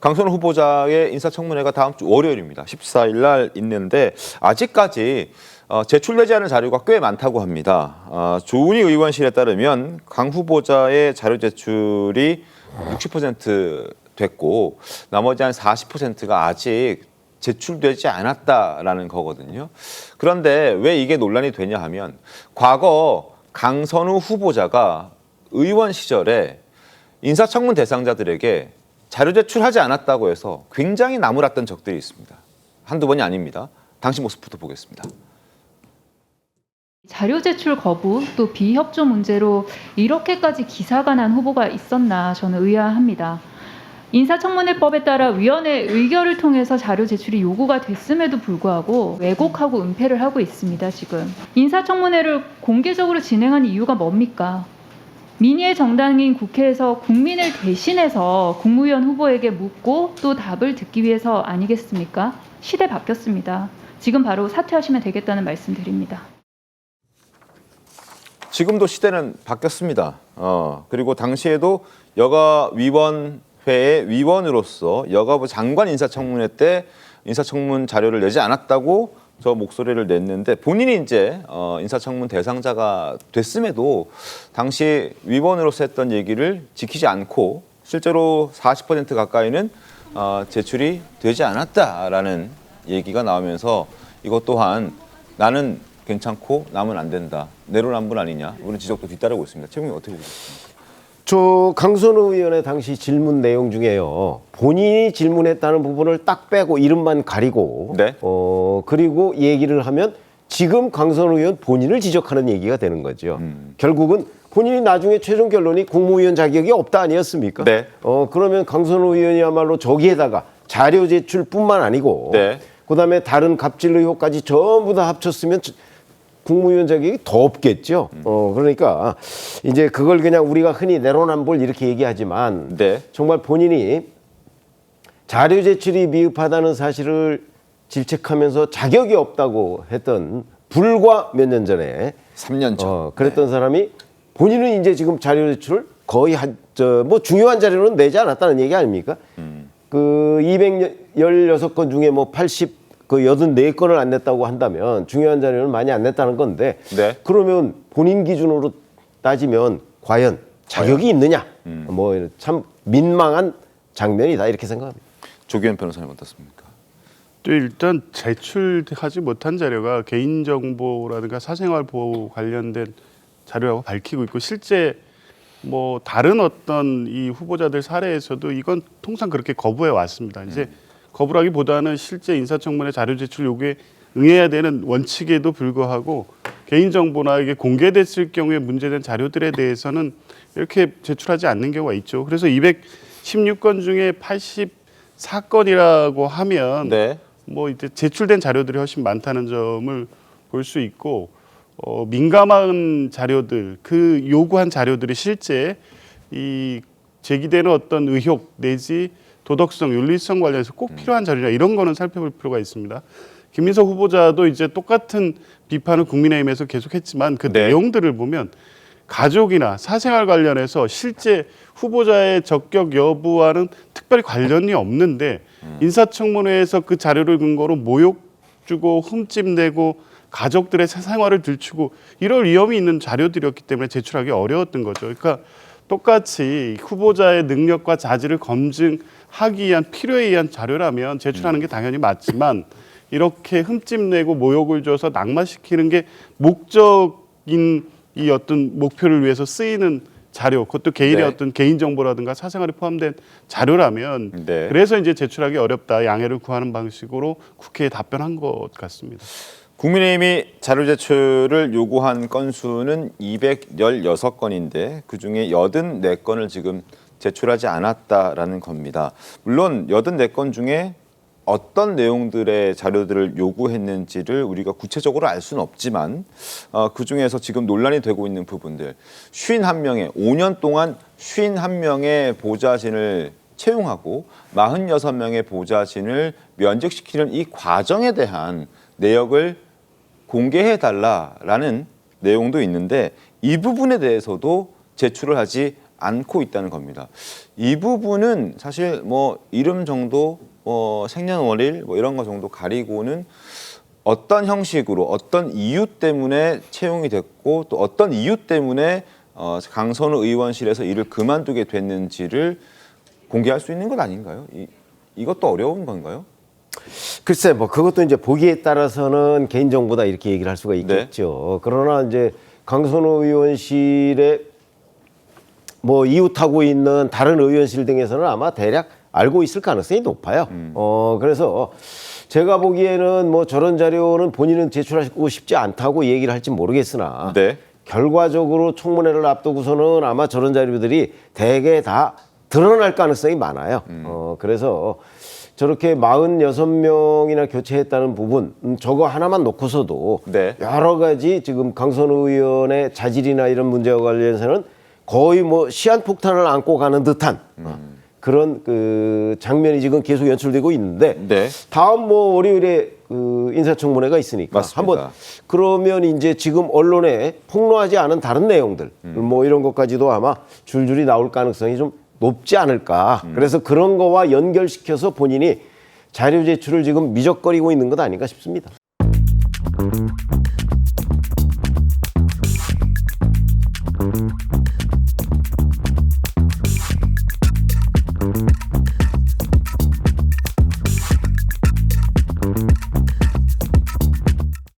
강선우 후보자의 인사청문회가 다음 주 월요일입니다. 14일 날 있는데 아직까지 제출되지 않은 자료가 꽤 많다고 합니다. 조은희 의원실에 따르면 강 후보자의 자료 제출이 60% 됐고 나머지 한 40%가 아직 제출되지 않았다라는 거거든요. 그런데 왜 이게 논란이 되냐 하면 과거 강선우 후보자가 의원 시절에 인사청문 대상자들에게 자료 제출하지 않았다고 해서 굉장히 나무랐던 적들이 있습니다. 한두 번이 아닙니다. 당시 모습부터 보겠습니다. 자료 제출 거부 또 비협조 문제로 이렇게까지 기사가 난 후보가 있었나 저는 의아합니다. 인사청문회법에 따라 위원회 의결을 통해서 자료 제출이 요구가 됐음에도 불구하고 왜곡하고 은폐를 하고 있습니다. 지금 인사청문회를 공개적으로 진행한 이유가 뭡니까? 민의의 정당인 국회에서 국민을 대신해서 국무위원 후보에게 묻고 또 답을 듣기 위해서 아니겠습니까? 시대 바뀌었습니다. 지금 바로 사퇴하시면 되겠다는 말씀 드립니다. 지금도 시대는 바뀌었습니다. 그리고 당시에도 여가위원회의 위원으로서 여가부 장관 인사청문회 때 인사청문 자료를 내지 않았다고 저 목소리를 냈는데 본인이 이제 인사청문 대상자가 됐음에도 당시 위원으로서 했던 얘기를 지키지 않고 실제로 40% 가까이는 제출이 되지 않았다라는 얘기가 나오면서 이것 또한 나는 괜찮고 남은 안 된다. 내로남불 아니냐. 이런 지적도 뒤따르고 있습니다. 최국님 어떻게 보십니까? 저 강선우 의원의 당시 질문 내용 중에요. 본인이 질문했다는 부분을 딱 빼고 이름만 가리고 네. 그리고 얘기를 하면 지금 강선우 의원 본인을 지적하는 얘기가 되는 거죠. 결국은 본인이 나중에 최종 결론이 국무위원 자격이 없다 아니었습니까? 네. 그러면 강선우 의원이야말로 저기에다가 자료 제출뿐만 아니고 네. 그다음에 다른 갑질 의혹까지 전부 다 합쳤으면 국무위원 자격이 더 없겠죠. 그러니까 이제 그걸 그냥 우리가 흔히 내로남불 이렇게 얘기하지만 네. 정말 본인이 자료 제출이 미흡하다는 사실을 질책하면서 자격이 없다고 했던 불과 몇 년 전에 3년 전. 그랬던 사람이 본인은 이제 지금 자료 제출을 거의 뭐 중요한 자료는 내지 않았다는 얘기 아닙니까? 그 216건 중에 뭐 84건을 안 냈다고 한다면 중요한 자료는 많이 안 냈다는 건데 네. 그러면 본인 기준으로 따지면 과연 자격이 있느냐? 뭐 참 민망한 장면이다 이렇게 생각합니다. 조기현 변호사님 어떻습니까? 또 일단 제출하지 못한 자료가 개인정보라든가 사생활 보호 관련된 자료라고 밝히고 있고 실제 뭐 다른 어떤 이 후보자들 사례에서도 이건 통상 그렇게 거부해 왔습니다. 이제 거부라기보다는 실제 인사청문회 자료 제출 요구에 응해야 되는 원칙에도 불구하고 개인정보나 이게 공개됐을 경우에 문제된 자료들에 대해서는 이렇게 제출하지 않는 경우가 있죠. 그래서 216건 중에 84건이라고 하면 네. 뭐 이제 제출된 자료들이 훨씬 많다는 점을 볼 수 있고 민감한 자료들 그 요구한 자료들이 실제 이 제기되는 어떤 의혹 내지 도덕성, 윤리성 관련해서 꼭 필요한 자료냐 이런 거는 살펴볼 필요가 있습니다. 김민석 후보자도 이제 똑같은 비판을 국민의힘에서 계속했지만 그 네. 내용들을 보면 가족이나 사생활 관련해서 실제 후보자의 적격 여부와는 특별히 관련이 없는데 인사청문회에서 그 자료를 근거로 모욕 주고 흠집내고 가족들의 생활을 들추고 이럴 위험이 있는 자료들이었기 때문에 제출하기 어려웠던 거죠. 그러니까 똑같이 후보자의 능력과 자질을 검증하기 위한 필요에 의한 자료라면 제출하는 게 당연히 맞지만 이렇게 흠집내고 모욕을 줘서 낙마시키는 게 목적인 이 어떤 목표를 위해서 쓰이는 자료, 그것도 개인의 네. 어떤 개인정보라든가 사생활이 포함된 자료라면 네. 그래서 이제 제출하기 어렵다, 양해를 구하는 방식으로 국회에 답변한 것 같습니다. 국민의힘이 자료 제출을 요구한 건수는 216건인데 그중에 84건을 지금 제출하지 않았다라는 겁니다. 물론 84건 중에 어떤 내용들의 자료들을 요구했는지를 우리가 구체적으로 알 수는 없지만 그중에서 지금 논란이 되고 있는 부분들 51명의 5년 동안 51명의 보좌진을 채용하고 46명의 보좌진을 면직시키는 이 과정에 대한 내역을 공개해달라라는 내용도 있는데 이 부분에 대해서도 제출을 하지 않고 있다는 겁니다. 이 부분은 사실 뭐 이름 정도, 생년월일 뭐 이런 거 정도 가리고는 어떤 형식으로 어떤 이유 때문에 채용이 됐고 또 어떤 이유 때문에 강선우 의원실에서 일을 그만두게 됐는지를 공개할 수 있는 것 아닌가요? 이것도 어려운 건가요? 글쎄, 뭐 그것도 이제 보기에 따라서는 개인정보다 이렇게 얘기를 할 수가 있겠죠. 그러나 이제 강선우 의원실에 뭐 이웃하고 있는 다른 의원실 등에서는 아마 대략 알고 있을 가능성이 높아요. 그래서 제가 보기에는 뭐 저런 자료는 본인은 제출하고 싶지 않다고 얘기를 할지 모르겠으나 네. 결과적으로 청문회를 앞두고서는 아마 저런 자료들이 대개 다 드러날 가능성이 많아요. 그래서 저렇게 46명이나 교체했다는 부분 저거 하나만 놓고서도 네. 여러 가지 지금 강선우 의원의 자질이나 이런 문제와 관련해서는 거의 뭐 시한폭탄을 안고 가는 듯한 그런 그 장면이 지금 계속 연출되고 있는데 네. 다음 뭐 월요일에 그 인사청문회가 있으니까 맞습니다. 한번 그러면 이제 지금 언론에 폭로하지 않은 다른 내용들 뭐 이런 것까지도 아마 줄줄이 나올 가능성이 좀 높지 않을까. 그래서 그런 거와 연결시켜서 본인이 자료 제출을 지금 미적거리고 있는 것 아닌가 싶습니다.